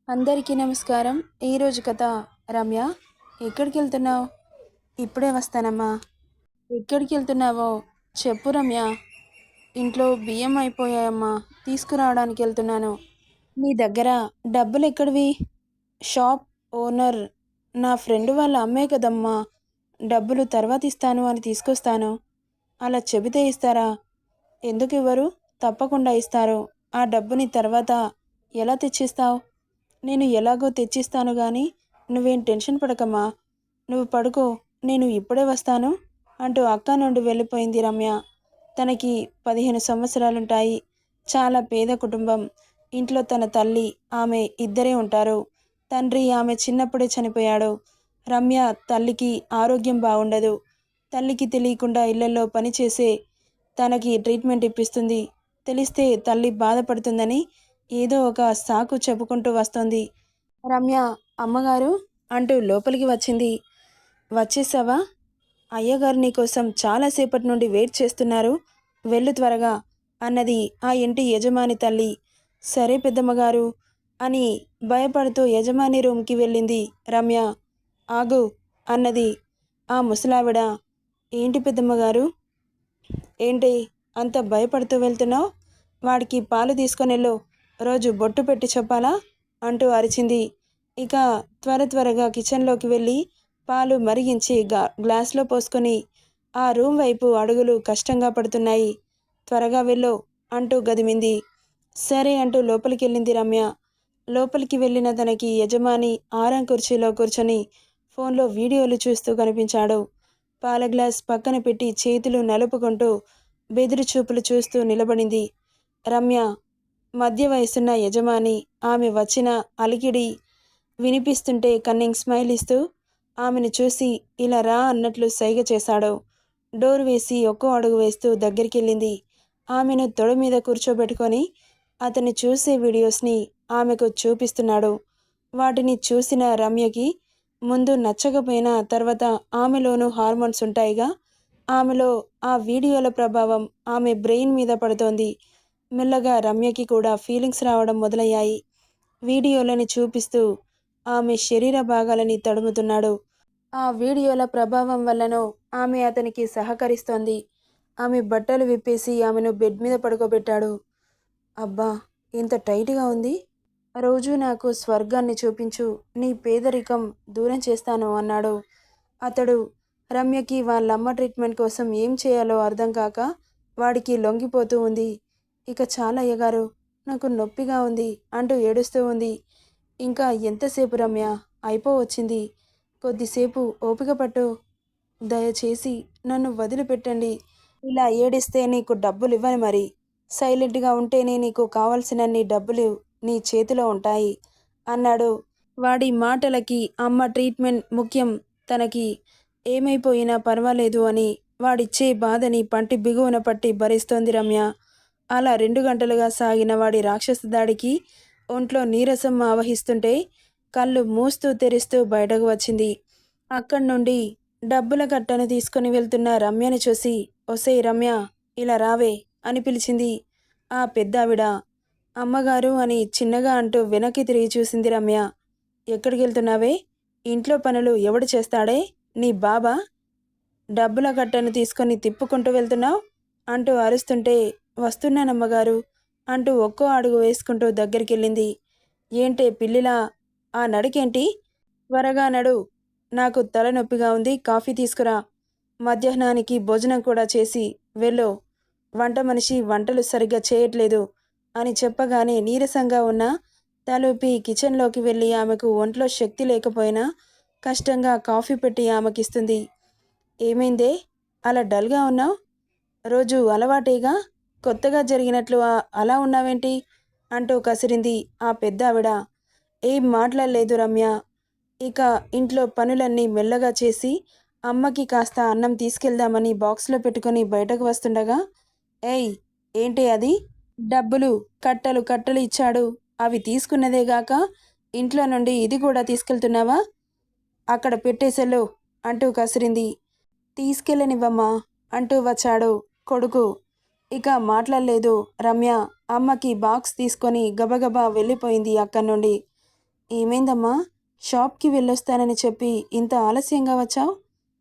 అందరికీ నమస్కారం. ఈరోజు కథ. రమ్య, ఎక్కడికి వెళ్తున్నావు? ఇప్పుడే వస్తానమ్మా. ఎక్కడికి వెళ్తున్నావో చెప్పు రమ్య. ఇంట్లో బియ్యం అయిపోయాయమ్మా, తీసుకురావడానికి వెళ్తున్నాను. నీ దగ్గర డబ్బులు ఎక్కడివి? షాప్ ఓనర్ నా ఫ్రెండ్ వాళ్ళ అమ్మే కదమ్మా. డబ్బులు తర్వాత ఇస్తాను అని తీసుకొస్తాను. అలా చెబితే ఇస్తారా? ఎందుకు ఇవ్వరు? తప్పకుండా ఇస్తారు. ఆ డబ్బుని తర్వాత ఎలా తెచ్చిస్తావు? నేను ఎలాగో తెచ్చిస్తాను గాని నువ్వేం టెన్షన్ పడకమ్మా. నువ్వు పడుకో, నేను ఇప్పుడే వస్తాను అంటూ అక్క నుండి వెళ్ళిపోయింది రమ్య. తనకి 15 సంవత్సరాలుంటాయి. చాలా పేద కుటుంబం. ఇంట్లో తన తల్లి, ఆమె ఇద్దరే ఉంటారు. తండ్రి ఆమె చిన్నప్పుడే చనిపోయాడు. రమ్య తల్లికి ఆరోగ్యం బాగుండదు. తల్లికి తెలియకుండా ఇళ్లలో పనిచేసే తనకి ట్రీట్మెంట్ ఇప్పిస్తుంది. తెలిస్తే తల్లి బాధపడుతుందని ఏదో ఒక సాకు చెప్పుకుంటూ వస్తోంది. రమ్య, అమ్మగారు అంటూ లోపలికి వచ్చింది. వచ్చేసావా? అయ్యగారు నీకోసం చాలాసేపటి నుండి వెయిట్ చేస్తున్నారు, వెళ్ళు త్వరగా అన్నది ఆ ఇంటి యజమాని తల్లి. సరే పెద్దమ్మగారు అని భయపడుతూ యజమాని రూమ్కి వెళ్ళింది రమ్య. ఆగు అన్నది ఆ ముసలావిడ. ఏంటి పెద్దమ్మగారు? ఏంటి అంత భయపడుతూ వెళ్తున్నావు? వాడికి పాలు తీసుకొనెళ్ళు, రోజు బొట్టు పెట్టి చెప్పాలా అంటూ అరిచింది. ఇక త్వరగా కిచెన్లోకి వెళ్ళి పాలు మరిగించి గ్లాస్లో పోసుకొని ఆ రూమ్ వైపు అడుగులు కష్టంగా పడుతున్నాయి. త్వరగా వెళ్ళు అంటూ గదిమింది. సరే అంటూ లోపలికి వెళ్ళింది రమ్య. లోపలికి వెళ్ళిన తనకి యజమాని ఆరాం కుర్చీలో కూర్చొని ఫోన్లో వీడియోలు చూస్తూ కనిపించాడు. పాల గ్లాస్ పక్కన పెట్టి చేతులు నలుపుకుంటూ బెదిరి చూపులు చూస్తూ నిలబడింది రమ్య. మధ్య వయసున్న యజమాని ఆమె వచ్చిన అలికిడి వినిపిస్తుంటే కన్నింగ్ స్మైల్ ఇస్తూ ఆమెను చూసి ఇలా రా అన్నట్లు సైగ చేశాడు. డోర్ వేసి ఒక్కో అడుగు వేస్తూ దగ్గరికెళ్ళింది. ఆమెను తొడ మీద కూర్చోబెట్టుకొని అతను చూసే వీడియోస్ని ఆమెకు చూపిస్తున్నాడు. వాటిని చూసిన రమ్యకి ముందు నచ్చకపోయినా తర్వాత ఆమెలోనూ హార్మోన్స్ ఉంటాయిగా, ఆమెలో ఆ వీడియోల ప్రభావం ఆమె బ్రెయిన్ మీద పడుతోంది. మెల్లగా రమ్యకి కూడా ఫీలింగ్స్ రావడం మొదలయ్యాయి. వీడియోలని చూపిస్తూ ఆమె శరీర భాగాలని తడుముతున్నాడు. ఆ వీడియోల ప్రభావం వల్లనో ఆమె అతనికి సహకరిస్తోంది. ఆమె బట్టలు విప్పేసి ఆమెను బెడ్ మీద పడుకోబెట్టాడు. అబ్బా, ఇంత టైట్గా ఉంది. రోజు నాకు స్వర్గాన్ని చూపించు, నీ పేదరికం దూరం చేస్తాను అన్నాడు. అతడు రమ్యకి వాళ్ళమ్మ ట్రీట్మెంట్ కోసం ఏం చేయాలో అర్థం కాక వాడికి లొంగిపోతూ ఉంది. ఇక చాలా అయ్యగారు, నాకు నొప్పిగా ఉంది అంటూ ఏడుస్తూ ఉంది. ఇంకా ఎంతసేపు రమ్య, అయిపోవచ్చింది. కొద్దిసేపు ఓపిక పట్టు. దయచేసి నన్ను వదిలిపెట్టండి. ఇలా ఏడిస్తే నీకు డబ్బులు ఇవ్వను. మరి సైలెంట్గా ఉంటేనే నీకు కావాల్సినన్ని డబ్బులు నీ చేతిలో ఉంటాయి అన్నాడు. వాడి మాటలకి అమ్మ ట్రీట్మెంట్ ముఖ్యం, తనకి ఏమైపోయినా పర్వాలేదు అని వాడిచ్చే బాధని పంటి బిగువన పట్టి భరిస్తోంది రమ్య. అలా 2 గంటలుగా సాగిన వాడి రాక్షస దాడికి ఒంట్లో నీరసం ఆవహిస్తుంటే కళ్ళు మూస్తూ తెరుస్తూ బయటకు వచ్చింది. అక్కడి నుండి డబ్బుల కట్టను తీసుకుని వెళ్తున్న రమ్యని చూసి, ఒసేయ్ రమ్య, ఇలా రావే అని పిలిచింది ఆ పెద్దావిడ. అమ్మగారు అని చిన్నగా అంటూ వెనక్కి తిరిగి చూసింది రమ్య. ఎక్కడికి వెళ్తున్నావే? ఇంట్లో పనులు ఎవడు చేస్తాడే? నీ బాబా? డబ్బుల కట్టను తీసుకొని తిప్పుకుంటూ వెళ్తున్నావు అంటూ అరుస్తుంటే, వస్తున్నానమ్మగారు అంటూ ఒక్కో అడుగు వేసుకుంటూ దగ్గరికెళ్ళింది. ఏంటే పిల్లిలా ఆ నడికేంటి? త్వరగా నడు. నాకు తలనొప్పిగా ఉంది, కాఫీ తీసుకురా. మధ్యాహ్నానికి భోజనం కూడా చేసి వెళ్ళు. వంట మనిషి వంటలు సరిగ్గా చేయట్లేదు అని చెప్పగానే నీరసంగా ఉన్న తలూపి కిచెన్లోకి వెళ్ళి ఆమెకు ఒంట్లో శక్తి లేకపోయినా కష్టంగా కాఫీ పెట్టి ఆమెకిస్తుంది. ఏమైందే అలా డల్గా ఉన్నావు? రోజు అలవాటేగా, కొత్తగా జరిగినట్లు అలా ఉన్నావేంటి అంటూ కసిరింది ఆ పెద్దావిడ. ఏం మాట్లాడలేదు రమ్య. ఇక ఇంట్లో పనులన్నీ మెల్లగా చేసి అమ్మకి కాస్త అన్నం తీసుకెళ్దామని బాక్స్లో పెట్టుకుని బయటకు వస్తుండగా, ఏయ్, ఏంటి అది? డబ్బులు కట్టలు కట్టలు ఇచ్చాడు, అవి తీసుకున్నదేగాక ఇంట్లో నుండి ఇది కూడా తీసుకెళ్తున్నావా? అక్కడ పెట్టేసెళ్ళు అంటూ కసిరింది. తీసుకెళ్ళనివ్వమ్మా అంటూ వచ్చాడు కొడుకు. ఇక మాట్లాడలేదు రమ్య. అమ్మకి బాక్స్ తీసుకొని గబగబా వెళ్ళిపోయింది అక్కడి నుండి. ఏమైందమ్మా? షాప్‌కి వెళ్ళొస్తానని చెప్పి ఇంత ఆలస్యంగా వచ్చావు?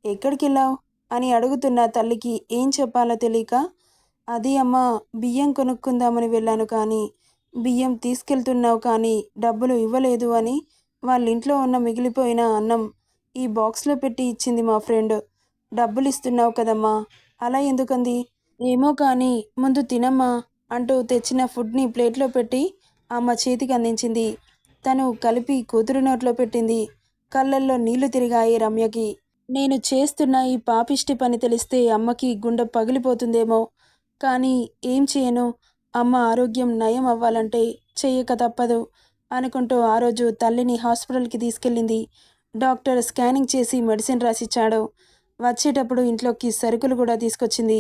ఎక్కడికెళ్ళావు? అని అడుగుతున్న తల్లికి ఏం చెప్పాలో తెలియక, అది అమ్మా, బియ్యం కొనుక్కుందామని వెళ్ళాను కానీ, బియ్యం తీసుకెళ్తున్నావు కానీ డబ్బులు ఇవ్వలేదు అని వాళ్ళింట్లో ఉన్న మిగిలిపోయిన అన్నం ఈ బాక్స్‌లో పెట్టి ఇచ్చింది మా ఫ్రెండ్. డబ్బులిస్తున్నావు కదమ్మా! అలా ఎందుకంది? ఏమో కానీ ముందు తినమ్మా అంటూ తెచ్చిన ఫుడ్‌ని ప్లేట్‌లో పెట్టి అమ్మ చేతికి అందించింది. తను కలిపి కూతురు నోట్లో పెట్టింది. కళ్ళల్లో నీళ్లు తిరిగాయి రమ్యకి. నేను చేస్తున్న ఈ పాపిష్టి పని తెలిస్తే అమ్మకి గుండె పగిలిపోతుందేమో! కానీ ఏం చేయను? అమ్మ ఆరోగ్యం నయం అవ్వాలంటే చెయ్యక తప్పదు అనుకుంటూ ఆ రోజు తల్లిని హాస్పిటల్‌కి తీసుకెళ్ళింది. డాక్టర్ స్కానింగ్ చేసి మెడిసిన్ రాసిచ్చాడు. వచ్చేటప్పుడు ఇంట్లోకి సరుకులు కూడా తీసుకొచ్చింది.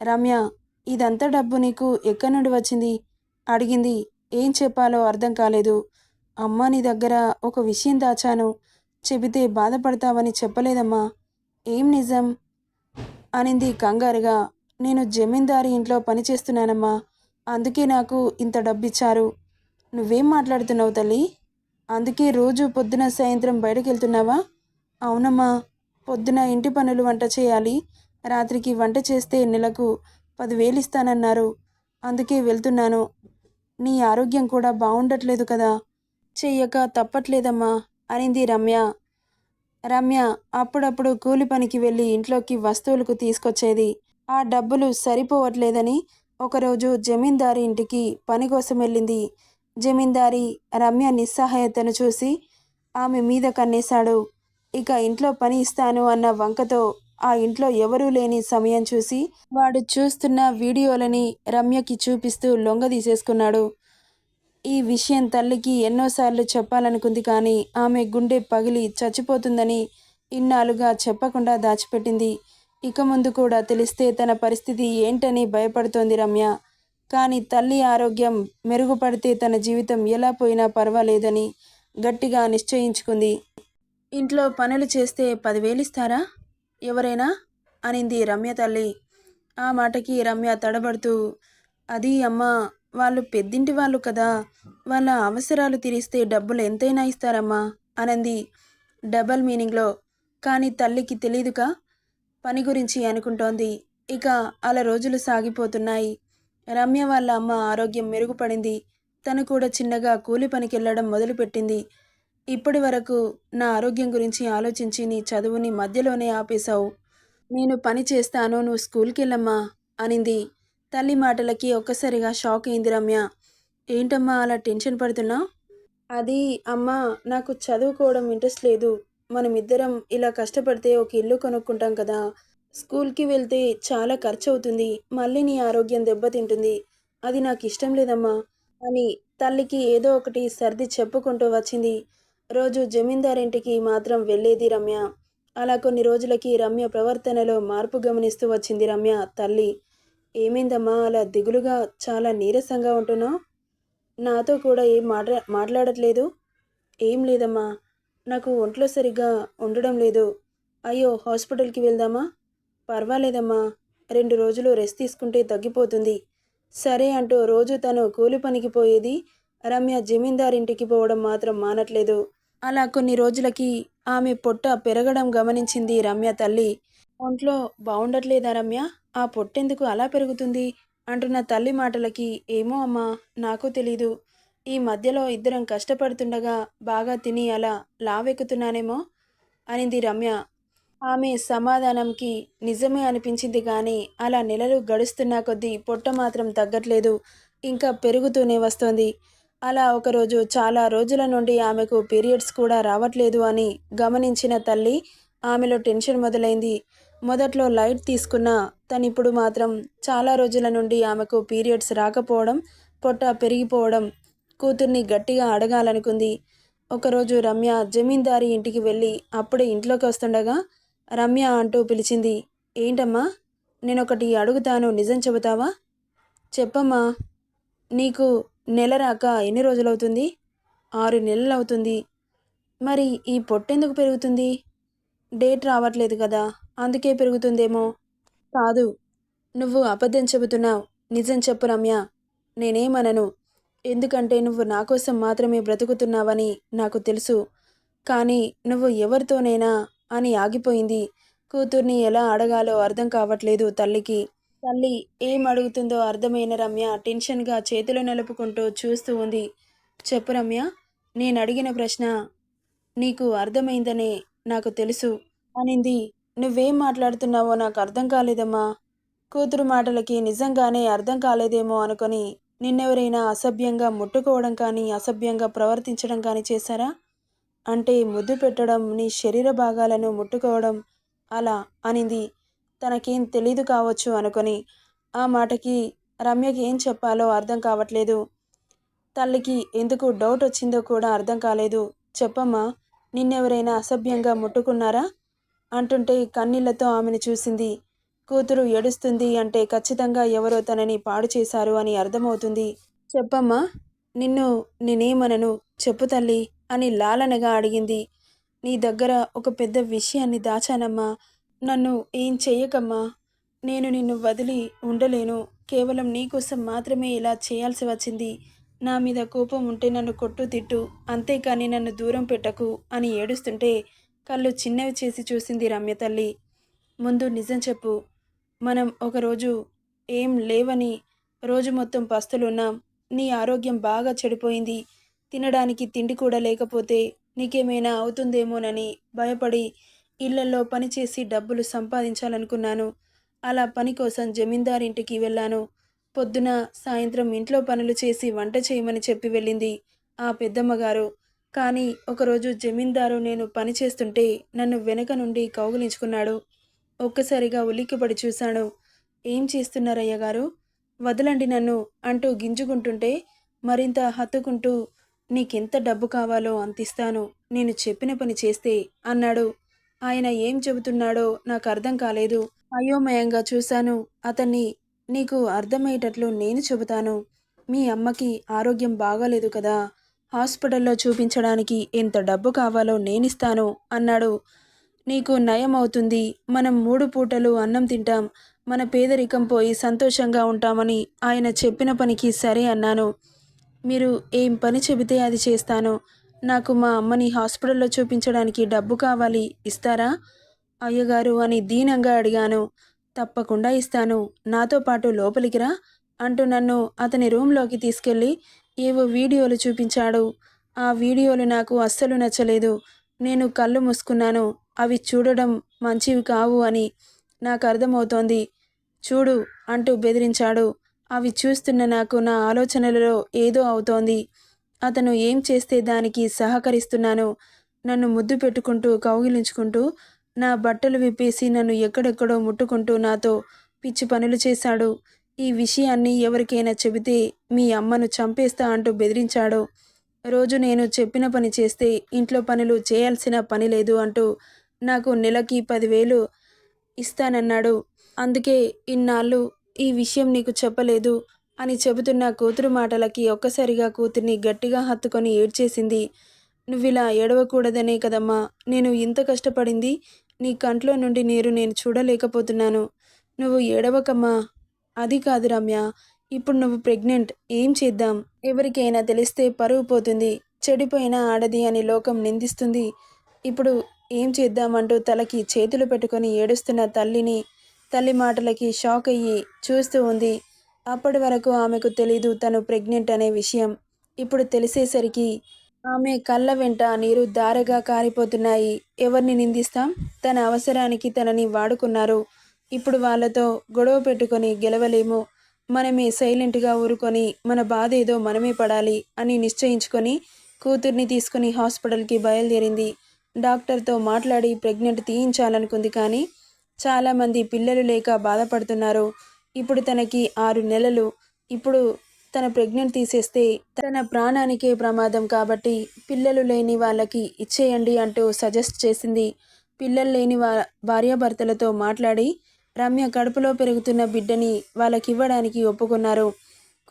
రమ్య, ఇదంతా డబ్బు నీకు ఎక్కడి నుండి వచ్చింది? అడిగింది. ఏం చెప్పాలో అర్థం కాలేదు. అమ్మా, నీ దగ్గర ఒక విషయం దాచాను. చెబితే బాధపడతావని చెప్పలేదమ్మా. ఏం నిజం? అనింది కంగారుగా. నేను జమీందారి ఇంట్లో పనిచేస్తున్నానమ్మా. అందుకే నాకు ఇంత డబ్బిచ్చారు. నువ్వేం మాట్లాడుతున్నావు తల్లి? అందుకే రోజు పొద్దున సాయంత్రం బయటకెళ్తున్నావా? అవునమ్మా. పొద్దున ఇంటి పనులు వంట చేయాలి. రాత్రికి వంట చేస్తే నెలకు 10,000 ఇస్తానన్నారు. అందుకే వెళ్తున్నాను. నీ ఆరోగ్యం కూడా బావుండట్లేదు కదా! చెయ్యక తప్పట్లేదమ్మా అనింది రమ్య. రమ్య అప్పుడప్పుడు కూలి పనికి వెళ్ళి ఇంట్లోకి వస్తువులకు తీసుకొచ్చేది. ఆ డబ్బులు సరిపోవట్లేదని ఒకరోజు జమీందారి ఇంటికి పని కోసం వెళ్ళింది. జమీందారి రమ్య నిస్సహాయతను చూసి ఆమె మీద కన్నేశాడు. ఇక ఇంట్లో పని ఇస్తాను అన్న వంకతో ఆ ఇంట్లో ఎవరూ లేని సమయం చూసి వాడు చూస్తున్న వీడియోలని రమ్యకి చూపిస్తూ లొంగదీసేసుకున్నాడు. ఈ విషయం తల్లికి ఎన్నోసార్లు చెప్పాలనుకుంది కానీ ఆమె గుండె పగిలి చచ్చిపోతుందని ఇన్నాళ్ళుగా చెప్పకుండా దాచిపెట్టింది. ఇక ముందు కూడా తెలిస్తే తన పరిస్థితి ఏంటని భయపడుతోంది రమ్య. కానీ తల్లి ఆరోగ్యం మెరుగుపడితే తన జీవితం ఎలా పోయినా పర్వాలేదని గట్టిగా నిశ్చయించుకుంది. ఇంట్లో పనులు చేస్తే 10,000 ఇస్తారా ఎవరైనా? అనింది రమ్య తల్లి. ఆ మాటకి రమ్య తడబడుతూ, అది అమ్మా, వాళ్ళు పెద్దింటి వాళ్ళు కదా! వాళ్ళ అవసరాలు తీరిస్తే డబ్బులు ఎంతైనా ఇస్తారమ్మా అనంది డబల్ మీనింగ్లో. కానీ తల్లికి తెలీదుగా పని గురించి అనుకుంటోంది. ఇక అలా రోజులు సాగిపోతున్నాయి. రమ్య వాళ్ళ అమ్మ ఆరోగ్యం మెరుగుపడింది. తను కూడా చిన్నగా కూలి పనికెళ్ళడం మొదలుపెట్టింది. ఇప్పటి వరకు నా ఆరోగ్యం గురించి ఆలోచించి నీ చదువుని మధ్యలోనే ఆపేశావు. నేను పని చేస్తాను, నువ్వు స్కూల్‌కెళ్ళమ్మా అనింది. తల్లి మాటలకి ఒక్కసారిగా షాక్ అయింది రమ్య. ఏంటమ్మా అలా టెన్షన్ పడుతున్నావు? అది అమ్మా, నాకు చదువుకోవడం ఇంట్రెస్ట్ లేదు. మనమిద్దరం ఇలా కష్టపడితే ఒక ఇల్లు కొనుక్కుంటాం కదా! స్కూల్‌కి వెళ్తే చాలా ఖర్చవుతుంది. మళ్ళీ నీ ఆరోగ్యం దెబ్బతింటుంది. అది నాకిష్టం లేదమ్మా అని తల్లికి ఏదో ఒకటి సర్ది చెప్పుకుంటూ వచ్చింది. రోజు జమీందారింటికి మాత్రం వెళ్ళేది రమ్య. అలా కొన్ని రోజులకి రమ్య ప్రవర్తనలో మార్పు గమనిస్తూ వచ్చింది రమ్య తల్లి. ఏమైందమ్మా అలా దిగులుగా చాలా నీరసంగా ఉంటున్నావు? నాతో కూడా ఏం మాట్లాడట్లేదు? ఏం లేదమ్మా. నాకు ఒంట్లో సరిగ్గా ఉండడం లేదు. అయ్యో, హాస్పిటల్‌కి వెళ్దామా? పర్వాలేదమ్మా. 2 రోజులు రెస్ట్ తీసుకుంటే తగ్గిపోతుంది. సరే అంటూ రోజు తను కూలి పనికి పోయేది. రమ్య జమీందారింటికి పోవడం మాత్రం మానట్లేదు. అలా కొన్ని రోజులకి ఆమె పొట్ట పెరగడం గమనించింది రమ్య తల్లి. ఒంట్లో బావుండట్లేదా రమ్య? ఆ పొట్టెందుకు అలా పెరుగుతుంది? అంటున్న తల్లి మాటలకి, ఏమో అమ్మా, నాకు తెలీదు. ఈ మధ్యలో ఇద్దరం కష్టపడుతుండగా బాగా తిని అలా లావెక్కుతున్నానేమో అనింది రమ్య. ఆమె సమాధానంకి నిజమే అనిపించింది కానీ అలా నెలలు గడుస్తున్న కొద్దీ పొట్ట మాత్రం తగ్గట్లేదు. ఇంకా పెరుగుతూనే వస్తోంది. అలా ఒకరోజు చాలా రోజుల నుండి ఆమెకు పీరియడ్స్ కూడా రావట్లేదు అని గమనించిన తల్లి ఆమెలో టెన్షన్ మొదలైంది. మొదట్లో లైట్ తీసుకున్న తనిప్పుడు మాత్రం చాలా రోజుల నుండి ఆమెకు పీరియడ్స్ రాకపోవడం, పొట్ట పెరిగిపోవడం కూతుర్ని గట్టిగా అడగాలనుకుంది. ఒకరోజు రమ్య జమీందారి ఇంటికి వెళ్ళి అప్పుడే ఇంట్లోకి వస్తుండగా రమ్య అంటూ పిలిచింది. ఏంటమ్మా, నేనొకటి అడుగుతాను, నిజం చెబుతావా? చెప్పమ్మా. నీకు నెల రాక ఎన్ని రోజులవుతుంది? 6 నెలలవుతుంది. మరి ఈ పొట్టెందుకు పెరుగుతుంది? డేట్ రావట్లేదు కదా, అందుకే పెరుగుతుందేమో. కాదు, నువ్వు అబద్ధం చెబుతున్నావు. నిజం చెప్పు రమ్య. నేనేమనను. ఎందుకంటే నువ్వు నా కోసం మాత్రమే బ్రతుకుతున్నావని నాకు తెలుసు. కానీ నువ్వు ఎవరితోనైనా అని ఆగిపోయింది. కూతుర్ని ఎలా అడగాలో అర్థం కావట్లేదు తల్లికి. తల్లి ఏం అడుగుతుందో అర్థమైన రమ్య టెన్షన్‌గా చేతులు నలుపుకుంటూ చూస్తూ ఉంది. చెప్పు రమ్య. నేనడిగిన ప్రశ్న నీకు అర్థమైందనే నాకు తెలుసు అనింది. నువ్వేం మాట్లాడుతున్నావో నాకు అర్థం కాలేదమ్మా. కూతురు మాటలకి నిజంగానే అర్థం కాలేదేమో అనుకొని నిన్నెవరైనా అసభ్యంగా ముట్టుకోవడం కానీ, అసభ్యంగా ప్రవర్తించడం కానీ చేశారా? అంటే ముద్దు పెట్టడం, నీ శరీర భాగాలను ముట్టుకోవడం అలా అనింది. తనకేం తెలీదు కావచ్చు అనుకొని. ఆ మాటకి రమ్యకి ఏం చెప్పాలో అర్థం కావట్లేదు. తల్లికి ఎందుకు డౌట్ వచ్చిందో కూడా అర్థం కాలేదు. చెప్పమ్మా, నిన్నెవరైనా అసభ్యంగా ముట్టుకున్నారా? అంటుంటే కన్నీళ్లతో ఆమెను చూసింది. కూతురు ఏడుస్తుంది అంటే ఖచ్చితంగా ఎవరో తనని పాడు చేశారు అని అర్థమవుతుంది. చెప్పమ్మా, నిన్ను నేనేమనను, చెప్పు తల్లి అని లాలనగా అడిగింది. నీ దగ్గర ఒక పెద్ద విషయాన్ని దాచానమ్మా. నన్ను ఏం చెయ్యకమ్మా. నేను నిన్ను వదిలి ఉండలేను. కేవలం నీకోసం మాత్రమే ఇలా చేయాల్సి వచ్చింది. నా మీద కోపం ఉంటే నన్ను కొట్టు తిట్టు, అంతేకాని నన్ను దూరం పెట్టకు అని ఏడుస్తుంటే కళ్ళు చిన్నవి చేసి చూసింది రమ్య తల్లి. ముందు నిజం చెప్పు. మనం ఒకరోజు ఏం లేవని రోజు మొత్తం పస్తులున్నాం. నీ ఆరోగ్యం బాగా చెడిపోయింది. తినడానికి తిండి కూడా లేకపోతే నీకేమైనా అవుతుందేమోనని భయపడి ఇళ్లల్లో పనిచేసి డబ్బులు సంపాదించాలనుకున్నాను. అలా పని కోసం జమీందారింటికి వెళ్ళాను. పొద్దున సాయంత్రం ఇంట్లో పనులు చేసి వంట చేయమని చెప్పి వెళ్ళింది ఆ పెద్దమ్మగారు. కానీ ఒకరోజు జమీందారు నేను పని చేస్తుంటే నన్ను వెనక నుండి కౌగిలించుకున్నాడు. ఒక్కసారిగా ఉలిక్కిపడి చూశాను. ఏం చేస్తున్నారయ్య గారు? వదలండి నన్ను అంటూ గింజుకుంటుంటే మరింత హత్తుకుంటూ నీకెంత డబ్బు కావాలో అంతిస్తాను, నేను చెప్పిన పని చేస్తే అన్నాడు. ఆయన ఏం చెబుతున్నాడో నాకు అర్థం కాలేదు. అయోమయంగా చూశాను అతన్ని. నీకు అర్థమయ్యేటట్లు నేను చెబుతాను. మీ అమ్మకి ఆరోగ్యం బాగాలేదు కదా, హాస్పిటల్లో చూపించడానికి ఎంత డబ్బు కావాలో నేనిస్తాను అన్నాడు. నీకు నయం అవుతుంది. మనం 3 పూటలు అన్నం తింటాం. మన పేదరికం పోయి సంతోషంగా ఉంటామని ఆయన చెప్పిన పనికి సరే అన్నాను. మీరు ఏం పని చెబితే అది చేస్తాను. నాకు మా అమ్మని హాస్పిటల్లో చూపించడానికి డబ్బు కావాలి, ఇస్తారా అయ్యగారు అని దీనంగా అడిగాను. తప్పకుండా ఇస్తాను. నాతో పాటు లోపలికి రా అంటూ నన్ను అతని రూంలోకి తీసుకెళ్ళి ఏవో వీడియోలు చూపించాడు. ఆ వీడియోలు నాకు అస్సలు నచ్చలేదు. నేను కళ్ళు మూసుకున్నాను. అవి చూడడం మంచివి కావు అని నాకు అర్థమవుతోంది. చూడు అంటూ బెదిరించాడు. అవి చూస్తున్న నాకు నా ఆలోచనలలో ఏదో అవుతోంది. అతను ఏం చేస్తే దానికి సహకరిస్తున్నాను. నన్ను ముద్దు పెట్టుకుంటూ కౌగిలించుకుంటూ నా బట్టలు విప్పేసి నన్ను ఎక్కడెక్కడో ముట్టుకుంటూ నాతో పిచ్చి పనులు చేశాడు. ఈ విషయాన్ని ఎవరికైనా చెబితే మీ అమ్మను చంపేస్తా అంటూ బెదిరించాడు. రోజు నేను చెప్పిన పని చేస్తే ఇంట్లో పనులు చేయాల్సిన పని లేదు అంటూ నాకు నెలకి 10,000 ఇస్తానన్నాడు. అందుకే ఇన్నాళ్ళు ఈ విషయం నీకు చెప్పలేదు అని చెబుతున్న కూతురు మాటలకి ఒక్కసారిగా కూతుర్ని గట్టిగా హత్తుకొని ఏడ్చేసింది. నువ్విలా ఏడవకూడదనే కదమ్మా నేను ఇంత కష్టపడింది. నీ కంట్లో నుండి నీరు నేను చూడలేకపోతున్నాను. నువ్వు ఏడవకమ్మా. అది కాదు రమ్య, ఇప్పుడు నువ్వు ప్రెగ్నెంట్. ఏం చేద్దాం? ఎవరికైనా తెలిస్తే పరువు పోతుంది. చెడిపోయిన ఆడది అని లోకం నిందిస్తుంది. ఇప్పుడు ఏం చేద్దామంటూ తలకి చేతులు పెట్టుకొని ఏడుస్తున్న తల్లి మాటలకి షాక్ అయ్యి చూస్తూ ఉంది. అప్పటి వరకు ఆమెకు తెలీదు తను ప్రెగ్నెంట్ అనే విషయం. ఇప్పుడు తెలిసేసరికి ఆమె కళ్ళ వెంట నీరు ధారగా కారిపోతున్నాయి. ఎవరిని నిందిస్తాం? తన అవసరానికి తనని వాడుకున్నారు. ఇప్పుడు వాళ్ళతో గొడవ పెట్టుకొని గెలవలేము. మనమే సైలెంట్గా ఊరుకొని మన బాధ ఏదో మనమే పడాలి అని నిశ్చయించుకొని కూతుర్ని తీసుకుని హాస్పిటల్కి బయలుదేరింది. డాక్టర్తో మాట్లాడి ప్రెగ్నెంట్ తీయించాలనుకుంది. కానీ చాలామంది పిల్లలు లేక బాధపడుతున్నారు. ఇప్పుడు తనకి 6 నెలలు. ఇప్పుడు తన ప్రెగ్నెంట్ తీసేస్తే తన ప్రాణానికే ప్రమాదం కాబట్టి పిల్లలు లేని వాళ్ళకి ఇచ్చేయండి అంటూ సజెస్ట్ చేసింది. పిల్లలు లేని భార్యాభర్తలతో మాట్లాడి రమ్య కడుపులో పెరుగుతున్న బిడ్డని వాళ్ళకివ్వడానికి ఒప్పుకున్నారు.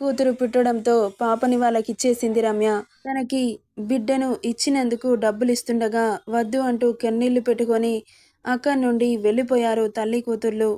కూతురు పుట్టడంతో పాపని వాళ్ళకిచ్చేసింది రమ్య. తనకి బిడ్డను ఇచ్చినందుకు డబ్బులు ఇస్తుండగా వద్దు అంటూ కన్నీళ్లు పెట్టుకొని అక్కడి నుండి వెళ్ళిపోయారు తల్లి కూతుర్లు.